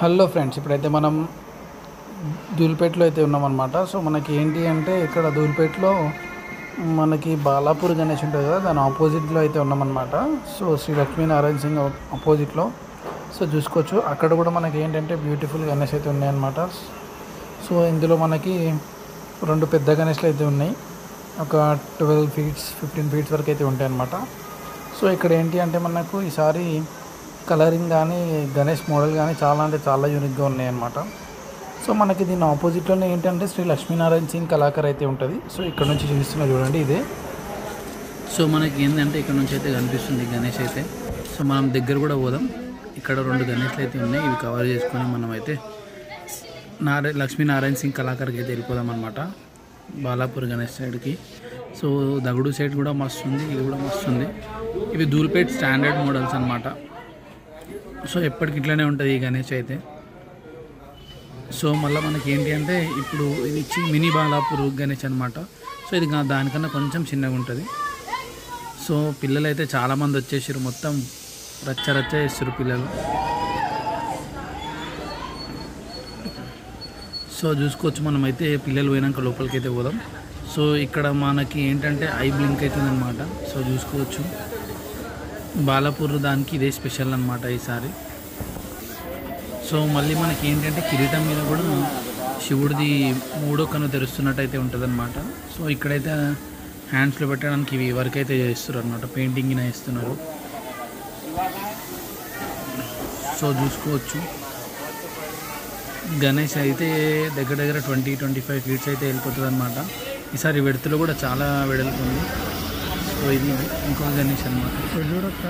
Hello friends, ఇప్పుడైతే మనం ధూల్పేటలో అయితే ఉన్నామన్నమాట. సో మనకి ఏంటి అంటే ఇక్కడ ధూల్పేటలో మనకి బాలాపూర్ గణేష్ ఉంటుంది కదా, దాని ఆపోజిట్లో అయితే ఉన్నామన్నమాట. సో శ్రీ లక్ష్మీనారాయణ సింగ్ ఆపోజిట్లో. సో చూసుకోవచ్చు అక్కడ కూడా మనకి ఏంటంటే బ్యూటిఫుల్ గణేష్ అయితే ఉన్నాయన్నమాట. సో ఇందులో మనకి రెండు పెద్ద గణేష్లు అయితే ఉన్నాయి, ఒక 12 ఫీట్స్ 15 ఫీట్స్ వరకు అయితే ఉంటాయి అన్నమాట. సో ఇక్కడ ఏంటి అంటే మనకు ఈసారి కలరింగ్ కానీ గణేష్ మోడల్ కానీ చాలా అంటే చాలా యూనిక్గా ఉన్నాయన్నమాట. సో మనకి దీని ఆపోజిట్లోనే ఏంటంటే శ్రీ లక్ష్మీనారాయణ సింగ్ కళాకార్ అయితే ఉంటుంది. సో ఇక్కడ నుంచి చూపిస్తున్నా చూడండి ఇదే. సో మనకి ఏంటంటే ఇక్కడ నుంచి అయితే కనిపిస్తుంది గణేష్ అయితే. సో మనం దగ్గర కూడా పోదాం. ఇక్కడ రెండు గణేష్లు అయితే ఉన్నాయి, ఇవి కవర్ చేసుకొని మనం అయితే లక్ష్మీనారాయణ సింగ్ కళాకార్కి అయితే వెళ్ళిపోదాం అనమాట, బాలాపూర్ గణేష్ సైడ్కి. సో దగుడు సైడ్ కూడా మస్తు ఉంది, ఇది కూడా మస్తు ఉంది. ఇవి ధూల్పేట్ స్టాండర్డ్ మోడల్స్ అనమాట. సో ఎప్పటికి ఇట్లానే ఉంటుంది ఈ గణేష్ అయితే. సో మళ్ళీ మనకి ఏంటి అంటే ఇప్పుడు ఇది మినీ బాలాపూర్ గణేష్ అనమాట. సో ఇది దానికన్నా కొంచెం చిన్నగా ఉంటుంది. సో పిల్లలు అయితే చాలామంది వచ్చేసారు, మొత్తం రచ్చ చేస్తారు పిల్లలు. సో చూసుకోవచ్చు మనం అయితే పిల్లలు పోయినాక లోపలికి అయితే పోదాం. సో ఇక్కడ మనకి ఏంటంటే ఐ బ్లింక్ అవుతుంది అనమాట. సో చూసుకోవచ్చు బాలాపూర్ దానికి ఇదే స్పెషల్ అనమాట ఈసారి. సో మళ్ళీ మనకి ఏంటంటే కిరీటం మీద కూడా శివుడిది మూడో కన్ను తెరుస్తున్నట్టు అయితే ఉంటుంది అనమాట. సో ఇక్కడైతే హ్యాండ్స్లో పెట్టడానికి ఇవి వర్క్ అయితే చేస్తారు అనమాట, పెయింటింగ్ వేస్తున్నారు. సో చూసుకోవచ్చు గణేష్ అయితే దగ్గర 20-25 ఫీట్స్ అయితే వెళ్ళిపోతుంది అనమాట. ఈసారి వెడతలో కూడా చాలా వెడల్పుంది. సో ఇది ఇంకో గణేష్ అనమాట. చూడొచ్చు.